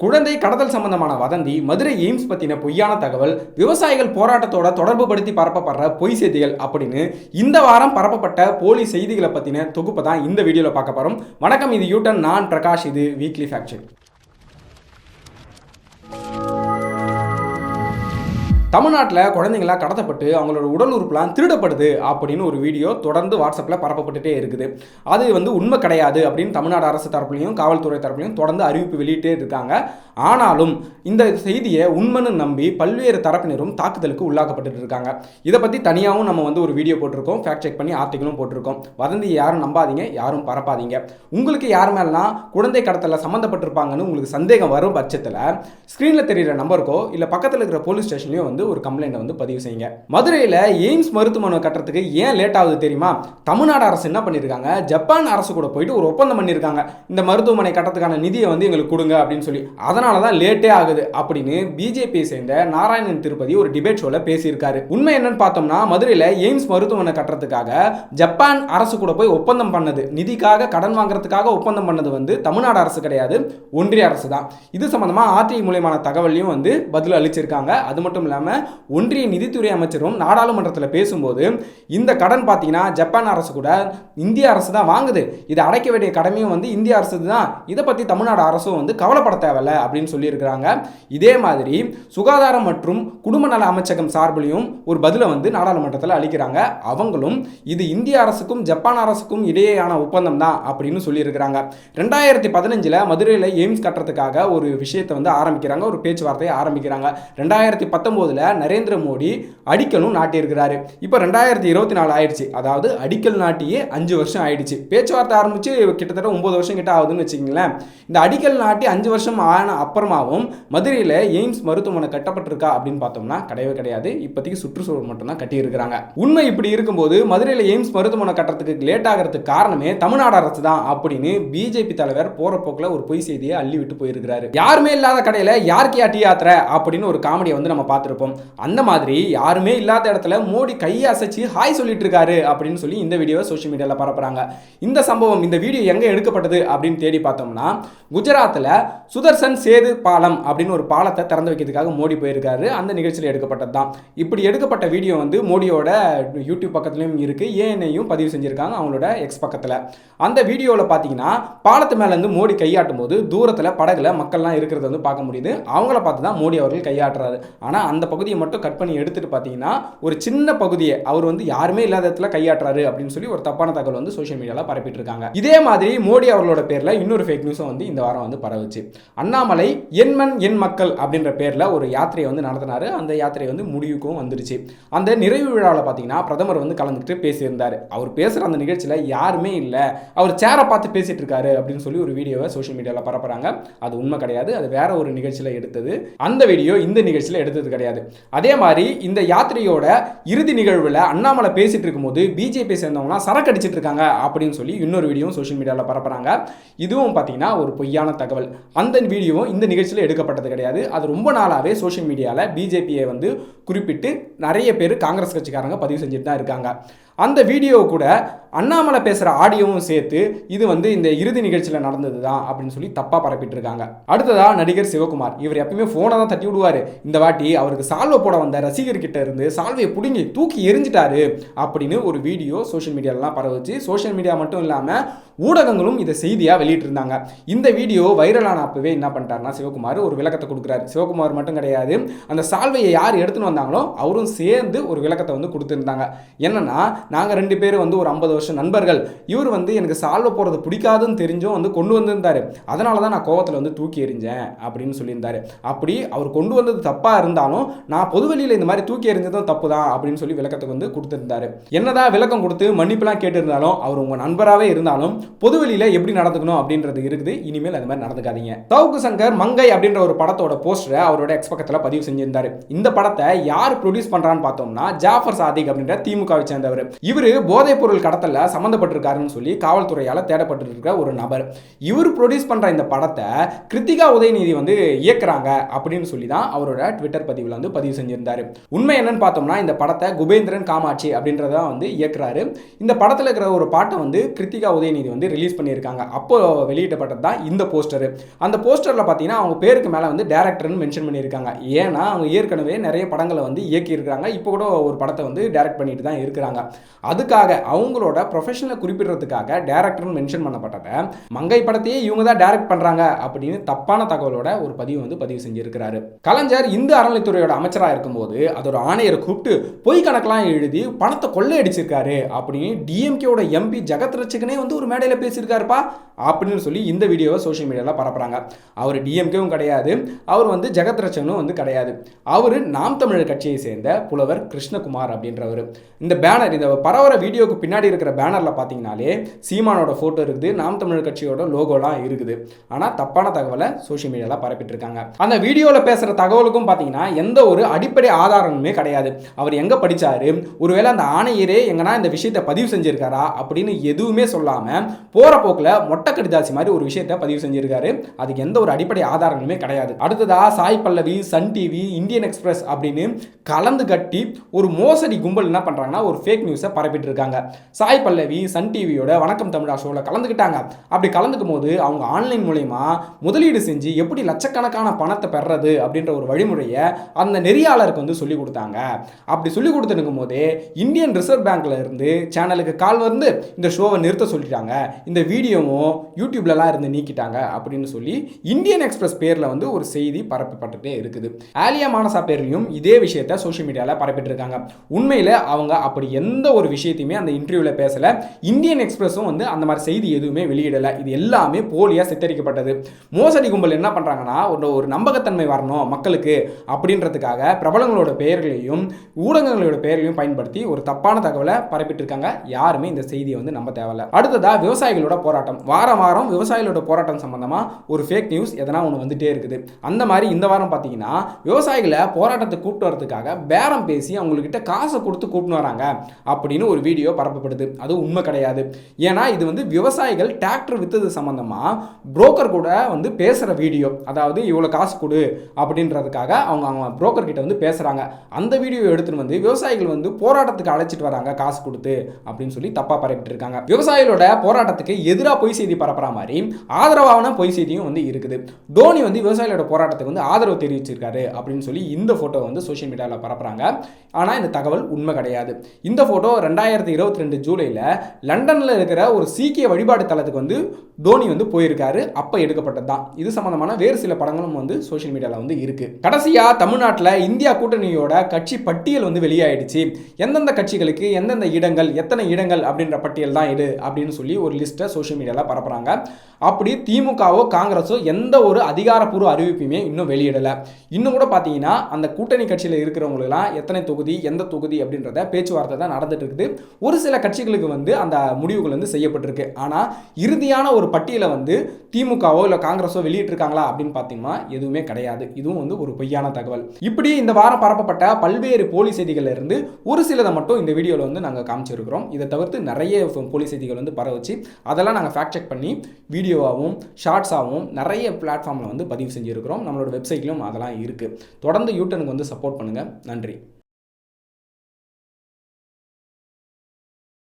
குழந்தை கடத்தல் சம்பந்தமான வதந்தி, மதுரை எய்ம்ஸ் பத்தின பொய்யான தகவல், விவசாயிகள் போராட்டத்தோட தொடர்பு படுத்தி பரப்பப்படுற பொய் செய்திகள் அப்படின்னு இந்த வாரம் பரப்பப்பட்ட போலி செய்திகளை பத்தின தொகுப்பை தான் இந்த வீடியோல பார்க்க போறோம். வணக்கம், இது யூட்டன், நான் பிரகாஷ், இது வீக்லி ஃபேக்ட் செக். தமிழ்நாட்டில் குழந்தைங்களா கடத்தப்பட்டு அவங்களோட உடல் உறுப்புலாம் திருடப்படுது அப்படின்னு ஒரு வீடியோ தொடர்ந்து வாட்ஸ்அப்பில் பரப்பப்பட்டுட்டே இருக்குது. அது உண்மை கிடையாது அப்படின்னு தமிழ்நாடு அரசு தரப்புலையும் காவல்துறை தரப்புலையும் தொடர்ந்து அறிவிப்பு வெளியிட்டே இருக்காங்க. ஆனாலும் இந்த செய்தியை உண்மைன்னு நம்பி பல்வேறு தரப்பினரும் தாக்குதலுக்கு உள்ளாக்கப்பட்டு இருக்காங்க. இதை பற்றி தனியாகவும் நம்ம ஒரு வீடியோ போட்டிருக்கோம், ஃபேக்ட் செக் பண்ணி ஆர்டிகளும் போட்டிருக்கோம். வதந்தியை யாரும் நம்பாதீங்க, யாரும் பரப்பாதீங்க. உங்களுக்கு யார் மேலாம் குழந்தை கடத்தலில் சம்மந்தப்பட்டிருப்பாங்கன்னு உங்களுக்கு சந்தேகம் வரும் பட்சத்தில் ஸ்க்ரீனில் தெரிகிற நம்பருக்கோ இல்லை பக்கத்தில் இருக்கிற போலீஸ் ஸ்டேஷன்லையும் ஒரு கம்ப்ளைண்ட் பதிவு செய்யுங்க. மதுரையில் எய்ம்ஸ் மருத்துவமனை கட்டுறதுக்கு ஏன் லேட் ஆகுது தெரியுமா? தமிழ்நாடு அரசு என்ன பண்ணியிருக்காங்க, ஜப்பான் அரசு கூட போயிட்டு ஒரு ஒப்பந்தம் பண்ணியிருக்காங்க. இந்த மருத்துவமனை கட்டுறதுக்கான நிதியை எங்களுக்கு கொடுங்க அப்படின்னு சொல்லி. அதனால தான் லேட்டே ஆகுது அப்படின்னு பிஜேபியை சேர்ந்த நாராயணன் திருப்பதி ஒரு டிபேட் ஷோல பேசியிருக்காரு. உண்மை என்னன்னு பார்த்தோம்னா, மதுரையில் எய்ம்ஸ் மருத்துவமனை கட்டுறதுக்காக ஜப்பான் அரசு கூட போய் ஒப்பந்தம் பண்ணது, நிதிக்காக கடன் வாங்குறதுக்காக ஒப்பந்தம் பண்ணது தமிழ்நாடு அரசு கிடையாது, ஒன்றிய அரசு தான். இது சம்பந்தமா ஆர்டிஐ மூலமான தகவலையும் பதில் அளிச்சிருக்காங்க. அது மட்டும் இல்லாமல் ஒன்றிய நிதித்துறை அமைச்சரும் நாடாளுமன்றத்தில் பேசும்போது இந்த கடன் பார்த்தீங்கன்னா ஜப்பான் அரசு கூட இந்திய அரசு தான் வாங்குது, இதை அடைக்க வேண்டிய கடமையும் இந்திய அரசு தான், இதை பற்றி தமிழ்நாடு அரசும் கவலைப்பட தேவையில்லை அப்படின்னு சொல்லியிருக்கிறாங்க. இதே மாதிரி சுகாதாரம் மற்றும் குடும்ப நல அமைச்சகம் சார்பிலையும் ஒரு பதிலை நாடாளுமன்றத்தில் அளிக்கிறாங்க. அவங்களும் இது இந்திய அரசுக்கும் ஜப்பான் அரசுக்கும் இடையேயான ஒப்பந்தம் தான் அப்படின்னு சொல்லியிருக்கிறாங்க. 2015 மதுரையில் எய்ம்ஸ் கட்டுறதுக்காக ஒரு விஷயத்தை ஆரம்பிக்கிறாங்க, ஒரு பேச்சுவார்த்தையை ஆரம்பிக்கிறாங்க. 2019 நரேந்திர மோடி அடிக்கலும் நாட்டியிருக்கிறாரு. இப்போ 2024 ஆயிடுச்சு, அதாவது அடிக்கல் நாட்டியே 5 வருஷம் ஆயிடுச்சு. பேச்சுவார்த்தை ஆரம்பிச்சு கிட்டத்தட்ட 9 வருஷம் கிட்ட ஆகுதுன்னு வச்சுக்கீங்களேன். இந்த அடிக்கல் நாட்டி 5 வருஷம் ஆன அப்புறமாவும் மதுரையில் எய்ம்ஸ் மருத்துவமனை கட்டப்பட்டிருக்கா அப்படின்னு பார்த்தோம்னா கிடையவே கிடையாது. இப்போதைக்கு சுற்றுச்சூழல் மட்டும் தான் கட்டியிருக்கிறாங்க. உண்மை இப்படி இருக்கும்போது மதுரையில் எய்ம்ஸ் மருத்துவமனை கட்டுறதுக்கு லேட் ஆகிறதுக்கு காரணமே தமிழ்நாடு அரசு தான் அப்படின்னு பிஜேபி தலைவர் போற போக்கில் ஒரு பொய் செய்தியை அள்ளி விட்டு போயிருக்கிறாரு. யாருமே இல்லாத கடையில் யாருக்கு டீ ஆத்துற அப்படின்னு ஒரு காமெடியை நம்ம பார்த்துருப்போம். அந்த மாதிரி யாருமே இல்லாத இடத்துல மோடி கையை அசைச்சு ஹாய் சொல்லிட்டு இருக்காரு அப்படின்னு சொல்லி இந்த வீடியோவை சோஷியல் மீடியால பரப்புறாங்க. இந்த சம்பவம், இந்த வீடியோ எங்க எடுக்கப்பட்டது அப்படின்னு தேடி பார்த்தோம்னா, குஜராத்தில் சுதர்சன் சேது பாலம் அப்படின்னு ஒரு பாலத்தை திறந்து வைக்கிறதுக்காக மோடி போயிருக்காரு. அந்த நிகழ்ச்சியில் எடுக்கப்பட்டது தான். இப்படி எடுக்கப்பட்ட வீடியோ மோடியோட யூடியூப் பக்கத்துலையும் இருக்கு, ஏஎன்ஐயும் பதிவு செஞ்சிருக்காங்க அவங்களோட எக்ஸ் பக்கத்தில். அந்த வீடியோவில் பார்த்தீங்கன்னா பாலத்து மேல இருந்து மோடி கையாட்டும் போது தூரத்தில் படகுல மக்கள்லாம் இருக்கிறத பார்க்க முடியுது. அவங்கள பார்த்து தான் மோடி அவர்கள் கையாட்டுறாரு. ஆனால் அந்த பகுதியை மட்டும் கட் பண்ணி எடுத்துட்டு பார்த்தீங்கன்னா ஒரு சின்ன பகுதியை அவர் யாருமே இல்லாத இடத்துல கையாட்டுறாரு அப்படின்னு சொல்லி ஒரு தப்பான தகவல் சோஷியல் மீடியாவில் பரப்பிட்டு இருக்காங்க. இதே மாதிரி மோடி அவர்களோட பேர்ல இன்னொரு ஃபேக் நியூஸும் இந்த வாரம் பரவுச்சு. அண்ணாமலை என் மண் என் மக்கள் அப்படின்ற பேர்ல ஒரு யாத்திரையை நடத்தினாரு. அந்த யாத்திரை முடிவுக்கும் வந்துருச்சு. அந்த நிறைவு விழாவில் பார்த்தீங்கன்னா பிரதமர் கலந்துக்கிட்டு பேசியிருந்தார். அவர் பேசுகிற அந்த நிகழ்ச்சியில் யாருமே இல்லை, அவர் சேரை பார்த்து பேசிட்டு இருக்காரு அப்படின்னு சொல்லி ஒரு வீடியோவை சோஷியல் மீடியாவில் பரப்புறாங்க. அது உண்மை கிடையாது, அது வேற ஒரு நிகழ்ச்சியில் எடுத்தது. அந்த வீடியோ இந்த நிகழ்ச்சியில் எடுத்தது கிடையாது. அதே மாதிரி இந்த யாத்திரையோட இறுதி நிகழ்வில் அண்ணாமலை பேசிட்டு இருக்கும்போது பிஜேபி சேர்ந்தவங்களாம் சரக்கு அடிச்சிட்டு இருக்காங்க அப்படின்னு சொல்லி இன்னொரு வீடியோ சோஷியல் மீடியாவில் பரப்புறாங்க. இதுவும் பார்த்தீங்கன்னா ஒரு பொய்யான தகவல். அந்த வீடியோவும் இந்த நிகழ்ச்சியில் எடுக்கப்பட்டது கிடையாது. அது ரொம்ப நாளாகவே சோஷியல் மீடியாவில் பிஜேபியை குறிப்பிட்டு நிறைய பேர் காங்கிரஸ் கட்சிக்காரங்க பதிவு செஞ்சுட்டு தான் இருக்காங்க. அந்த வீடியோ கூட அண்ணாமலை பேசுகிற ஆடியோவும் சேர்த்து இது இந்த இறுதி நிகழ்ச்சியில் நடந்தது தான் அப்படின்னு சொல்லி தப்பாக பரப்பிட்டு இருக்காங்க. அடுத்ததாக நடிகர் சிவகுமார், இவர் எப்பயுமே ஃபோனை தான் தட்டி விடுவார். இந்த வாட்டி அவருக்கு சால்வை போட வந்த ரசிகர்கிட்ட இருந்து சால்வையை பிடுங்கி தூக்கி எரிஞ்சிட்டாரு அப்படின்னு ஒரு வீடியோ சோஷியல் மீடியாலலாம் பரவுச்சு. சோஷியல் மீடியா மட்டும் இல்லாமல் ஊடகங்களும் இதை செய்தியாக வெளியிட்டிருந்தாங்க. இந்த வீடியோ வைரலான அப்பவே என்ன பண்ணிட்டாருன்னா சிவகுமார் ஒரு விளக்கத்தை கொடுக்குறாரு. சிவகுமார் மட்டும் கிடையாது, அந்த சால்வையை யார் எடுத்துன்னு வந்தாங்களோ அவரும் சேர்ந்து ஒரு விளக்கத்தை கொடுத்துருந்தாங்க. என்னன்னா, நாங்கள் 2 பேரும் ஒரு 50 வருஷம் நண்பர்கள், இவர் எனக்கு சால்வை போடுறது பிடிக்காதுன்னு தெரிஞ்சும் கொண்டு வந்திருந்தாரு, அதனால தான் நான் கோவத்தில் தூக்கி எறிஞ்சேன் அப்படின்னு சொல்லியிருந்தாரு. அப்படி அவர் கொண்டு வந்தது தப்பாக இருந்தாலும் நான் பொதுவெளியில் இந்த மாதிரி தூக்கி எறிஞ்சதும் தப்பு தான் அப்படின்னு சொல்லி விளக்கத்தை கொடுத்துருந்தாரு. என்னதான் விளக்கம் கொடுத்து மன்னிப்புலாம் கேட்டிருந்தாலும் அவர் உங்கள் நண்பராகவே இருந்தாலும் பொதுவெளியில் எப்படி நடந்துக்கணும் அப்படின்றது இருக்குது. இனிமேல் அது மாதிரி நடந்துக்காதீங்க. சவுக்கு சங்கர் மங்கை அப்படின்ற ஒரு படத்தோட போஸ்டரை அவரோட எக்ஸ் பக்கத்தில் பதிவு செஞ்சிருந்தாரு. இந்த படத்தை யார் ப்ரொடியூஸ் பண்ணுறான்னு பார்த்தோம்னா ஜாஃபர் சாதிக் அப்படின்ற திமுகவை சேர்ந்தவர். இவர் போதைப் பொருள் கடத்தல சம்மந்தப்பட்டிருக்காருன்னு சொல்லி காவல்துறையால் தேடப்பட்டு இருக்க ஒரு நபர். இவர் ப்ரொடியூஸ் பண்ற இந்த படத்தை கிருத்திகா உதயநிதி வந்து இயக்குறாங்க அப்படின்னு சொல்லி தான் அவரோட ட்விட்டர் பதிவில் வந்து பதிவு செஞ்சிருந்தாரு. உண்மை என்னன்னு பார்த்தோம்னா இந்த படத்தை குபேந்திரன் காமாட்சி அப்படின்றத வந்து இயக்குறாரு. இந்த படத்தில் இருக்கிற ஒரு பாட்டை வந்து கிருத்திகா உதயநிதி வந்து ரிலீஸ் பண்ணியிருக்காங்க. அப்போ வெளியிடப்பட்டது தான் இந்த போஸ்டர். அந்த போஸ்டரில் பார்த்தீங்கன்னா அவங்க பேருக்கு மேலே வந்து டேரக்டர்னு மென்ஷன் பண்ணியிருக்காங்க. ஏன்னா அவங்க ஏற்கனவே நிறைய படங்களை வந்து இயக்கி இருக்கிறாங்க. இப்போ கூட ஒரு படத்தை வந்து டைரக்ட் பண்ணிட்டு தான் இருக்கிறாங்க. அதுக்காக அவங்களோட ப்ரொஃபஷனலை குறிப்பிடுறதுக்காக டேரக்டர்னு மென்ஷன் பண்ணப்பட்டதை மங்கை படத்தையே இவங்க தான் டைரக்ட் பண்றாங்க அப்படின்னு தப்பான தகவலோட ஒரு பதிவு செஞ்சிருக்கிறாரு. கலைஞர் இந்து அறநிலைத்துறையோட அமைச்சராக இருக்கும்போது அதோட ஆணையரை கூப்பிட்டு பொய் கணக்கெல்லாம் எழுதி பணத்தை கொள்ளையடிச்சிருக்காரு அப்படின்னு டிஎம்கேவோட எம்பி ஜெகத் ரட்சகனே வந்து ஒரு மேடையில் பேசியிருக்காருப்பா அப்படின்னு சொல்லி இந்த வீடியோவை சோஷியல் மீடியாவில் பரப்புறாங்க. அவர் டிஎம்கேவும் கிடையாது, அவர் வந்து ஜெகத் ரட்சகனும் வந்து கிடையாது. அவர் நாம் தமிழர் கட்சியை சேர்ந்த புலவர் கிருஷ்ணகுமார் அப்படின்றவர். இந்த பேனர், இந்த பரவற வீடியோக்கு பின்னாடி இருக்கிற பேனரில் பார்த்தீங்கன்னாலே சீமானோட ஃபோட்டோ இருக்குது, நாம் தமிழர் கட்சியோட லோகோலாம் இருக்குது. ஆனால் தப்பான தகவலை சோஷியல் மீடியாவில் பரப்பிட்டு இருக்காங்க. அந்த வீடியோவில் பேசுகிற தகவலுக்கும் பார்த்தீங்கன்னா எந்த ஒரு அடிப்படை ஆதாரமுமே கிடையாது. அவர் எங்கே படித்தாரு, ஒருவேளை அந்த ஆணையரே எங்கன்னா இந்த விஷயத்தை பதிவு செஞ்சிருக்காரா அப்படின்னு எதுவுமே சொல்லாமல் போகிற போக்கில் மொட்டை கடிதாசி மாதிரி ஒரு விஷயத்தை பதிவு செஞ்சிருக்காரு. அதுக்கு எந்த ஒரு அடிப்படை ஆதாரங்களுமே கிடையாது. அடுத்ததா Sai Pallavi, Sun TV, Indian express அப்படின்னு கலந்து கட்டி ஒரு மோசடி கும்பல் என்ன பண்ணுறாங்கன்னா ஒரு ஃபேக் நியூஸை பரப்பிட்டு இருக்காங்க. சாய் பல்லவி சன் டிவியோட வணக்கம் தமிழா ஷோவில் கலந்துக்கிட்டாங்க. அப்படி கலந்துக்கும் போது அவங்க ஆன்லைன் மூலமா முதலீடு செஞ்சு எப்படி லட்சக்கணக்கான பணத்தை பெறது அப்படின்ற ஒரு வழிமுறையை அந்த நெறியாளருக்கு வந்து சொல்லிக் கொடுத்தாங்க. அப்படி சொல்லிக் கொடுத்துருக்கும் போதே இந்தியன் ரிசர்வ் பேங்க்ல இருந்து சேனலுக்கு கால் வந்து இந்த ஷோவை நிறுத்த சொல்லிட்டாங்க, இந்த வீடியோவும் யூடியூப்லலாம் இருந்து நீக்கிட்டாங்க அப்படின்னு சொல்லி இந்தியன் எக்ஸ்பிரஸ் பேரில் வந்து ஒரு செய்தி பரப்பப்பட்டுட்டே இருக்குது. ஆலியா மானசா பேர்லையும் இதே விஷயத்தை சோஷியல் மீடியாவில் பரப்பிட்டு இருக்காங்க. உண்மையில் அவங்க அப்படி எந்த ஒரு விஷயத்தையுமே அந்த இன்டர்வியூவில் பேசலை. இந்தியன் எக்ஸ்பிரஸும் வந்து அந்த மாதிரி செய்தி எதுவுமே வெளியிடலை. இது எல்லாமே போலியாக சித்தரிக்கப்பட்டது. மோசடி கும்பல் என்ன பண்ணுறாங்கன்னா ஒரு நம்பகத்தன்மை வரணும் மக்களுக்கு அப்படின்றதுக்காக பிரபலங்களோட பெயர்களையும் ஊடகங்களோட பெயர்களையும் பயன்படுத்தி ஒரு தப்பான தகவலை பரப்பிட்டு இருக்காங்க. யாருமே இந்த செய்தியை வந்து நம்ப தேவையில்ல. அடுத்ததா விவசாயிகளோட போராட்டம். வாரம் வாரம் விவசாயிகளோட போராட்டம் சம்பந்தமா ஒரு ஃபேக் நியூஸ் எதனா ஒன்று வந்துட்டே இருக்குது. அந்த மாதிரி இந்த வாரம் பார்த்தீங்கன்னா விவசாயிகளை போராட்டத்தை கூப்பிட்டு வரதுக்காக பேரம் பேசி அவங்கக்கிட்ட காசை கொடுத்து கூப்பிட்டு வராங்க அப்படின்னு ஒரு வீடியோ பரப்பப்படுது. அது உண்மை கிடையாது. ஏன்னா இது வந்து விவசாயிகள் டிராக்டர் வித்தது சம்பந்தமா புரோக்கர் கூட வந்து பேசுகிற வீடியோ. அதாவது இவ்வளோ காசு கொடு அப்படின்றதுக்காக அவங்க புரோக்கர் கிட்ட வந்து பேசுகிறாங்க. அந்த வீடியோ எடுத்துட்டு வந்து விவசாயிகள் வந்து போராட்டத்துக்கு அழைச்சிட்டு வராங்க காசு கொடுத்து அப்படின்னு சொல்லி தப்பாக பரப்பிட்டு இருக்காங்க. விவசாயிகளோட போராட்டத்துக்கு எதிராக பொய் செய்தி பரப்புற மாதிரி ஆதரவான பொய் செய்தியும் வந்து இருக்குது. தோனி வந்து விவசாயிகளோட போராட்டத்துக்கு வந்து ஆதரவு தெரிவிச்சிருக்காரு அப்படின்னு சொல்லி இந்த ஃபோட்டோ வந்து சோஷியல் மீடியாவில் பரப்புறாங்க. ஆனால் இந்த தகவல் உண்மை கிடையாது. இந்த ஃபோட்டோ 2022 ஜூலையில் லண்டனில் இருக்கிற ஒரு சீக்கிய வழிபாடு தலத்துக்கு வந்து தோனி வந்து போயிருக்காரு. அப்போ எடுக்கப்பட்டது தான். இது சம்பந்தமான வேறு சில படங்களும் வந்து சோஷியல் மீடியாவில் வந்து இருக்கு. கடைசியாக தமிழ்நாட்டில் இந்தியா கூட்டணியோட கட்சி பட்டியல் வந்து வெளியாயிடுச்சு. எந்தெந்த கட்சிகளுக்கு எந்தெந்த இடங்கள், எத்தனை இடங்கள் அப்படின்ற பட்டியல் தான் இது அப்படின்னு சொல்லி ஒரு லிஸ்ட்டை சோஷியல் மீடியாவில் பரப்புறாங்க. அப்படி திமுகவோ காங்கிரஸோ எந்த ஒரு அதிகாரப்பூர்வ அறிவிப்புமே இன்னும் வெளியிடலை. இன்னும் கூட பார்த்தீங்கன்னா அந்த கூட்டணி கட்சியில் இருக்கிறவங்களுக்குலாம் எத்தனை தொகுதி, எந்த தொகுதி அப்படின்றத பேச்சுவார்த்தை தான் நடந்துட்டு இருக்குது. ஒரு சில கட்சிகளுக்கு வந்து அந்த முடிவுகள் வந்து செய்யப்பட்டிருக்கு. ஆனால் இறுதியான ஒரு பட்டியலை வந்து திமுகவோ இல்லை காங்கிரஸோ வெளியிட்டிருக்காங்களா அப்படின்னு பார்த்தீங்கன்னா எதுவுமே கிடையாது. இதுவும் வந்து ஒரு பொய்யான தகவல். இப்படி இந்த வாரம் பரப்பப்பட்ட பல்வேறு போலி செய்திகள்ல இருந்து ஒரு சிலதை மட்டும் இந்த வீடியோவில் வந்து நாங்கள் காமிச்சிருக்கிறோம். இதை தவிர்த்து நிறைய போலி செய்திகள் வந்து பரவச்சு அதெல்லாம் நாங்கள் ஃபேக்ட் செக் பண்ணி வீடியோவாகவும் ஷார்ட்ஸாகவும் நிறைய பிளாட்ஃபார்மில் வந்து பதிவு செஞ்சுருக்கிறோம். நம்மளோட வெப்சைட்லையும் அதெல்லாம் இருக்குது. தொடர்ந்து யூட்டனுக்கு வந்து சப்போர்ட் பண்ணுங்கள். நன்றி.